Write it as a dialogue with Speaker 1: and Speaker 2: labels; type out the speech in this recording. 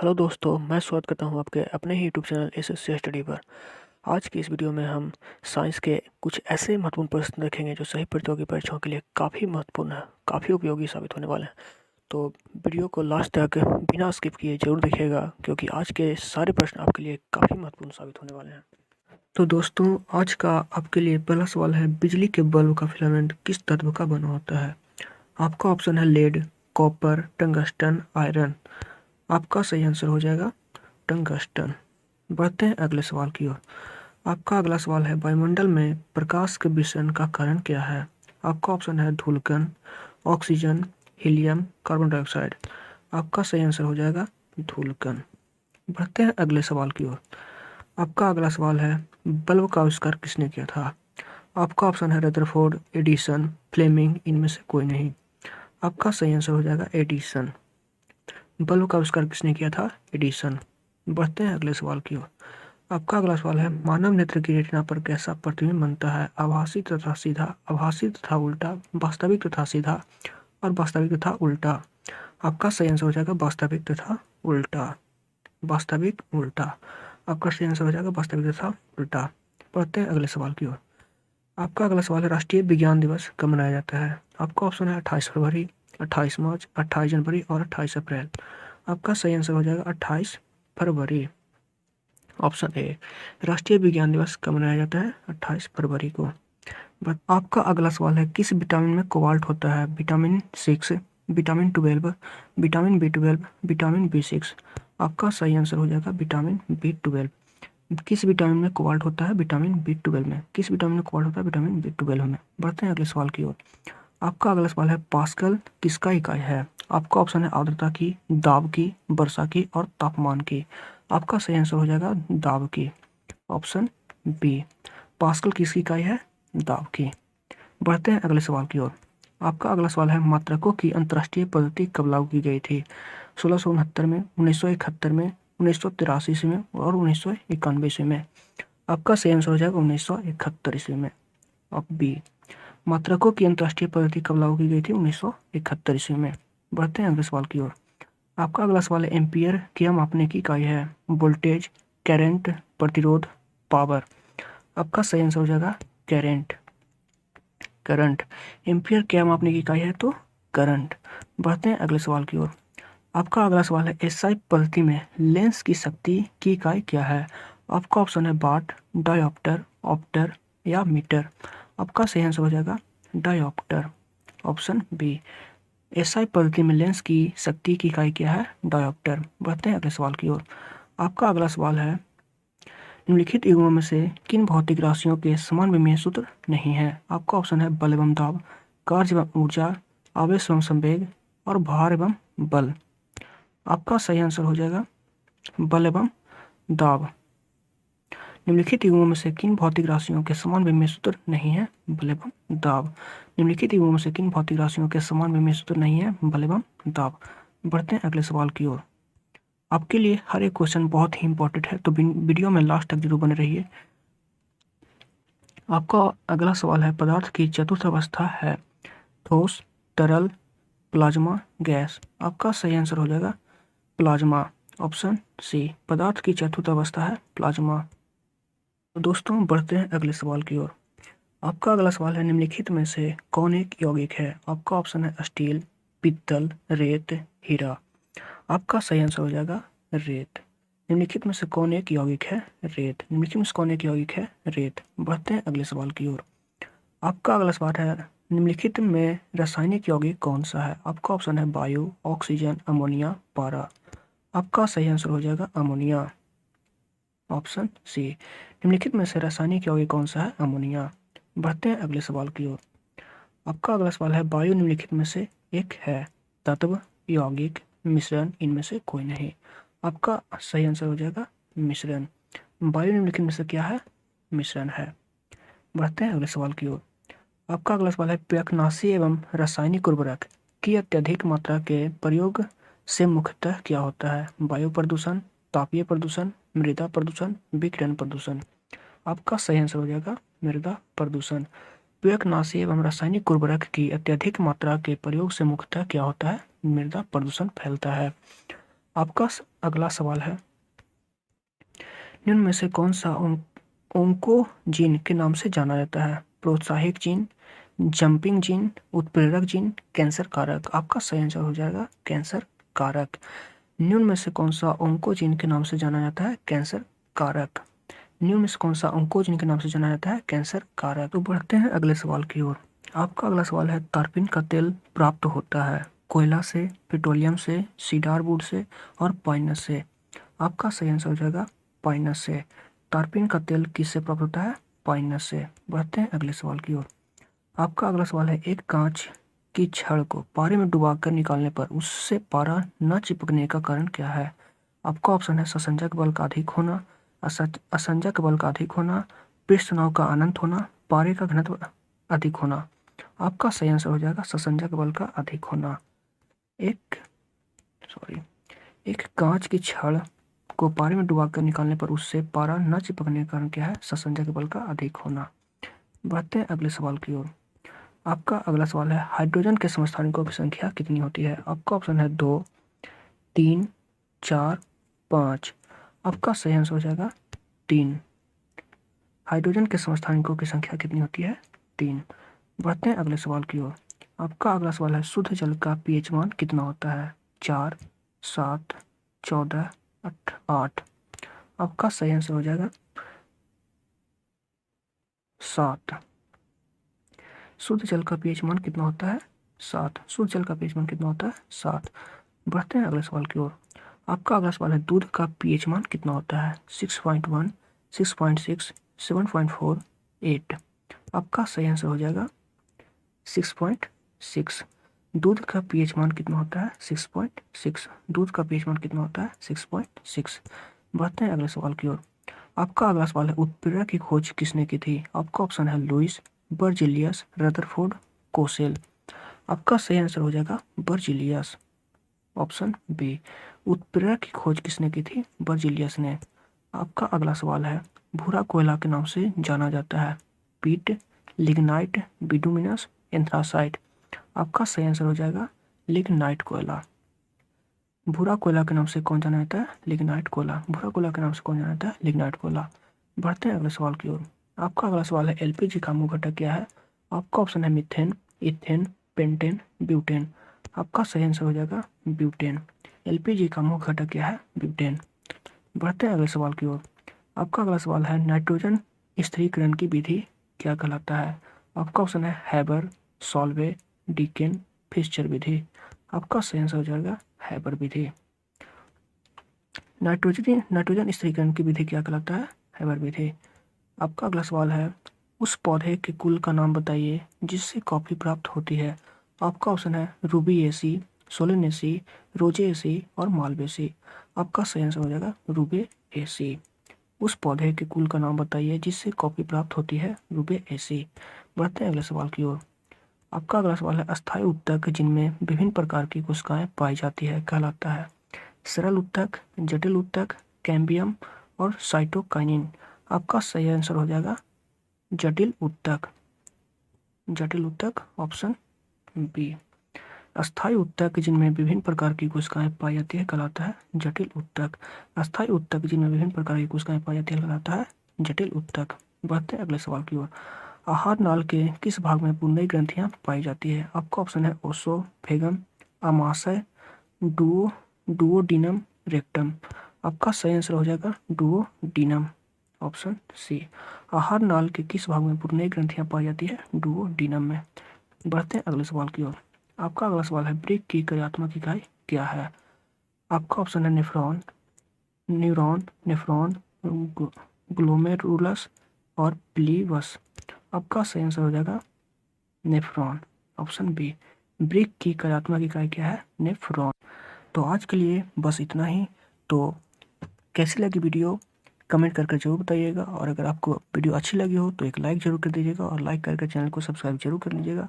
Speaker 1: Hello दोस्तों, मैं स्वागत करता हूं आपके अपने ही यूट्यूब चैनल एसएससी स्टडी पर। आज की इस वीडियो में हम साइंस के कुछ ऐसे महत्वपूर्ण प्रश्न देखेंगे जो सही प्रतियोगी परीक्षाओं के लिए काफ़ी महत्वपूर्ण है, काफ़ी उपयोगी साबित होने वाले हैं। तो वीडियो को लास्ट तक बिना स्किप किए जरूर देखिएगा, क्योंकि आज के सारे प्रश्न आपके लिए काफ़ी महत्वपूर्ण साबित होने वाले हैं। तो दोस्तों, आज का आपके लिए पहला सवाल है, बिजली के बल्ब का फिलामेंट किस तत्व का बना होता है? आपका ऑप्शन है लेड, कॉपर, टंगस्टन, आयरन। आपका सही आंसर हो जाएगा टंगस्टन। बढ़ते हैं अगले सवाल की ओर। आपका अगला सवाल है, वायुमंडल में प्रकाश के विसरण का कारण क्या है? आपका ऑप्शन है धूलकण, ऑक्सीजन, हीलियम, कार्बन डाइऑक्साइड। आपका सही आंसर हो जाएगा धूलकण। बढ़ते हैं अगले सवाल की ओर। आपका अगला सवाल है, बल्ब का आविष्कार किसने किया था? आपका ऑप्शन है रदरफोर्ड, एडिसन, फ्लेमिंग, इनमें से कोई नहीं। आपका सही आंसर हो जाएगा एडिसन। बल्ब का आविष्कार किसने किया था? एडिसन। बढ़ते हैं अगले सवाल की ओर। आपका अगला सवाल है, मानव नेत्र की रेटिना पर कैसा प्रतिबिंब बनता है? आभासी तथा सीधा, आभासी तथा उल्टा, वास्तविक तथा सीधा और वास्तविक तथा उल्टा। आपका सही आंसर हो जाएगा वास्तविक तथा उल्टा। वास्तविक उल्टा। आपका सही आंसर हो जाएगा वास्तविक तथा उल्टा। बढ़ते हैं अगले सवाल की ओर। आपका अगला सवाल है, राष्ट्रीय विज्ञान दिवस कब मनाया जाता है? आपका ऑप्शन है 28 फरवरी, 28 मार्च, 28 जनवरी और 28 अप्रैल। आपका सही आंसर हो जाएगा 28 फरवरी। Option A. राष्ट्रीय विज्ञान दिवस कब मनाया जाता है? 28 फरवरी को। बट आपका अगला सवाल है, किस विटामिन में कोबाल्ट होता है? Vitamin 6, vitamin 12, vitamin B12, vitamin B6। आपका सही आंसर हो जाएगा विटामिन B12। किस विटामिन में कोबाल्ट होता है? विटामिन B12 में। किस विटामिन में कोबाल्ट होता है? विटामिन B12 में। बढ़ते हैं अगले सवाल की ओर। आपका अगला सवाल है, पास्कल किसका इकाई है? आपका ऑप्शन है आर्द्रता की, दाब की, वर्षा की और तापमान की। आपका सही आंसर हो जाएगा दाब की। Option B. पास्कल किसकी इकाई है? दाब की। बढ़ते हैं अगले सवाल की ओर। आपका अगला सवाल है, मात्रकों की अंतर्राष्ट्रीय पद्धति कब लागू की गई थी? 1669 में, 1971 में, 1983 ईस्वी में और 1991 ईस्वी में। आपका सही आंसर हो जाएगा 1971 ईस्वी में। अब बी। मात्रकों की अंतर्राष्ट्रीय पद्धति कब लागू की गई थी? 1971 ईस्वी में। बढ़ते हैं अगले सवाल की ओर। आपका अगला सवाल है, एम्पियर क्या मापने की इकाई है? वोल्टेज, करंट, प्रतिरोध, पावर। आपका सही आंसर हो जाएगा करंट। करंट। एम्पियर क्या मापने की इकाई है? तो करंट। बढ़ते हैं अगले सवाल की ओर। आपका अगला सवाल है, एसआई पद्धति में लेंस की शक्ति की इकाई क्या है? आपका ऑप्शन है वाट, डायोप्टर, ऑप्टर या मीटर। आपका सही आंसर हो जाएगा डायोप्टर। Option B. एसआई पद्धति में लेंस की शक्ति की इकाई क्या है? डायोप्टर। बढ़ते हैं अगले सवाल की ओर। आपका अगला सवाल है, निम्नलिखित युग्मों में से किन भौतिक राशियों के समान विमीय सूत्र नहीं है? आपका ऑप्शन है बल एवं दाब, कार्य एवं ऊर्जा, आवेश एवं संवेग और भार एवं बल। आपका सही आंसर हो जाएगा बल एवं दाब। निम्नलिखित युग्मों में से किन भौतिक राशियों के समान विमीय सूत्र नहीं है? बल एवं दाब। निम्नलिखित युग्मों में से किन भौतिक राशियों के समान विमीय सूत्र नहीं है? बल एवं दाब। बढ़ते हैं अगले सवाल की ओर। आपके लिए हर एक क्वेश्चन बहुत ही इंपॉर्टेंट है, तो वीडियो में लास्ट तक जरूर बने रहिए। आपका अगला सवाल है, पदार्थ की चतुर्थ अवस्था है ठोस, तरल, प्लाज्मा, गैस। आपका सही आंसर हो जाएगा प्लाज्मा। Option C. पदार्थ की चतुर्थ अवस्था है प्लाज्मा। तो दोस्तों, बढ़ते हैं अगले सवाल की ओर। आपका अगला सवाल है, निम्नलिखित में से कौन एक यौगिक है? आपका ऑप्शन है स्टील, पित्तल, रेत, हीरा। आपका सही आंसर हो जाएगा रेत। निम्नलिखित में से कौन एक यौगिक है? रेत। निम्नलिखित में से कौन एक यौगिक है? रेत। बढ़ते हैं अगले सवाल की ओर। आपका अगला सवाल है, निम्नलिखित में रासायनिक यौगिक कौन सा है? आपका ऑप्शन है वायु, ऑक्सीजन, अमोनिया, पारा। आपका सही आंसर हो जाएगा अमोनिया। Option C. निम्नलिखित में से रासायनिक यौगिक कौन सा है? अमोनिया। बढ़ते हैं अगले सवाल की ओर। आपका अगला सवाल है, वायु निम्नलिखित में से एक है तत्व, यौगिक, मिश्रण, इनमें से कोई नहीं। आपका सही आंसर हो जाएगा मिश्रण। वायु निम्नलिखित में से क्या है? मिश्रण है। बढ़ते हैं अगले सवाल की ओर। आपका अगला सवाल है, पर्यायनाशी एवं रासायनिक उर्वरक की अत्यधिक मात्रा के प्रयोग से मुख्यतः क्या होता है? वायु प्रदूषण, तापीय प्रदूषण, मृदा प्रदूषण, विकिरण प्रदूषण। आपका सही आंसर हो जाएगा मृदा प्रदूषण। पर्यायनाशी एवं रासायनिक उर्वरक की अत्यधिक मात्रा के प्रयोग से मुख्यतः क्या होता है? मृदा प्रदूषण फैलता है। आपका अगला सवाल है, निम्न में से कौन सा ओंकोजीन के नाम से जाना जाता है? प्रोत्साहक जीन, जंपिंग जीन, उत्प्रेरक जीन, कैंसर कारक। आपका सही आंसर हो जाएगा कैंसर कारक। निम्न में से कौन सा ओंकोजीन के नाम से जाना जाता है? कैंसर कारक। निम्न में से कौन सा ओंकोजीन के नाम से जाना जाता है? कैंसर कारक। तो बढ़ते हैं अगले सवाल की ओर। आपका अगला सवाल है, तारपीन का तेल प्राप्त होता है कोयला से, पेट्रोलियम से, सीडार वुड से और पाइनस से। आपका सही आंसर हो जाएगा पाइनस से। तारपीन का तेल किससे प्राप्त होता है? पाइनस से। बढ़ते हैं अगले सवाल की ओर। आपका अगला सवाल है, एक कांच की छड़ को पारे में डुबाकर निकालने पर उससे पारा न चिपकने का कारण क्या है? आपका ऑप्शन है ससंजक बल का अधिक होना, असंजक बल का अधिक होना, पृष्ठ तनाव का अनंत होना, पारे का घनत्व अधिक होना। आपका सही आंसर हो जाएगा ससंजक बल का अधिक होना। एक कांच की छड़ को पारे में डुबाकर निकालने पर उससे पारा न चिपकने का कारण क्या है? ससंजक बल का अधिक होना। बढ़ते हैं अगले सवाल की ओर। आपका अगला सवाल है, हाइड्रोजन के समस्थानिकों की संख्या कितनी होती है? आपका ऑप्शन है 2, 3, 4, 5। आपका सही आंसर हो जाएगा 3। हाइड्रोजन के समस्थानिकों की संख्या कितनी होती है? 3। बढ़ते हैं अगले सवाल की ओर। आपका अगला सवाल है, शुद्ध जल का पीएच मान कितना होता है? 4, 7, 14, 8। आपका सही आंसर हो जाएगा 7। शुद्ध जल का पीएच मान कितना होता है? 7। शुद्ध जल का पीएच मान कितना होता है? 7। बढ़ते हैं अगले सवाल की ओर। आपका अगला सवाल है, दूध का पीएच मान कितना होता है? 6.1, 6.6, 7.4, 8। आपका सही आंसर हो जाएगा 6.6। दूध का पीएच मान कितना होता है? 6.6। दूध का पीएच मान कितना होता है? 6.6। बढ़ते हैं अगले सवाल की ओर। आपका अगला सवाल है, उत्प्रेरक की खोज किसने की थी? आपका ऑप्शन है लुईस, बर्जिलियस, रदरफोर्ड, कोसेल। आपका सही आंसर हो जाएगा बर्जिलियस, ऑप्शन बी। उत्प्रेरक की खोज किसने की थी? बर्जिलियस ने। आपका अगला सवाल है, भूरा कोयला के नाम से जाना जाता है? पीट, लिग्नाइट, बिटुमिनस, एंथ्रासाइट। आपका सही आंसर हो जाएगा लिग्नाइट कोयला। भूरा कोयला के नाम से कौन जाना जाता है? लिग्नाइट कोयला। भूरा कोयला के नाम से कौन जाना जाता है? लिग्नाइट कोयला। बढ़ते हैं अगले सवाल की ओर। आपका अगला सवाल है, एलपीजी का मुख्य घटक क्या है? आपका ऑप्शन है मीथेन, इथेन, पेंटेन, ब्यूटेन। आपका सही आंसर हो जाएगा ब्यूटेन। एलपीजी का मुख्य घटक क्या है? ब्यूटेन। बढ़ते हैं अगले सवाल की ओर। आपका अगला सवाल है, नाइट्रोजन स्थिरीकरण की विधि क्या कहलाता है? आपका ऑप्शन है हैबर, सॉल्वे, डीकेन, फिश्चर विधि। आपका सही आंसर हो जाएगा हैबर विधि। नाइट्रोजन स्थिरीकरण की विधि क्या कहलाता है? हैबर विधि। आपका अगला सवाल है, उस पौधे के कुल का नाम बताइए जिससे कॉफी प्राप्त होती है? आपका ऑप्शन है रूबिएसी, सोलेनेसी, रोजेसी और मालवेसी। आपका सही आंसर हो जाएगा रूबिएसी। उस पौधे के कुल का नाम बताइए जिससे कॉफी प्राप्त होती है? रूबिएसी। बढ़ते हैं अगले सवाल की ओर। आपका अगला सवाल है, अस्थायी उत्तक जिनमें विभिन्न प्रकार की कोशिकाएं पाई जाती है कहलाता है? सरल उत्तक, जटिल उत्तक, कैम्बियम और साइटोकाइनिन। आपका सही आंसर हो जाएगा जटिल उत्तक। जटिल उत्तक, ऑप्शन बी। अस्थायी उत्तक जिनमें विभिन्न प्रकार की कोशिकाएं पाई जाती है कहलाता है जटिल उत्तक। अस्थायी उत्तक जिनमें विभिन्न प्रकार की कोशिकाएं पाई जाती है कहलाता है जटिल उत्तक। बढ़ते हैं अगले सवाल की ओर। आहार नाल के किस भाग में पुंडरीक ग्रंथियां पाई जाती है? आपका ऑप्शन है ओसोफेगम, आमाशय, डुओडीनम, रेक्टम। आपका सही आंसर हो जाएगा डुओडीनम, ऑप्शन सी। आहार नाल के किस भाग में पुंडरीक ग्रंथियां पाई जाती है? डुओडीनम में। बढ़ते हैं अगले सवाल की ओर। आपका अगला सवाल है, ब्रेक की कार्यात्मक इकाई क्या है? आपका ऑप्शन है नेफ्रॉन, न्यूरॉन, नेफ्रॉन, ग्लोमेरुलस और प्लीवस। आपका सही आंसर हो जाएगा नेफ्रॉन, ऑप्शन बी। ब्रेक की कार्यात्मक इकाई क्या है? नेफ्रॉन। तो आज के लिए बस इतना ही। तो कैसी लगी वीडियो कमेंट करके जरूर बताइएगा, और अगर आपको वीडियो अच्छी लगी हो तो एक लाइक जरूर कर दीजिएगा, और लाइक करके चैनल को सब्सक्राइब जरूर कर लीजिएगा।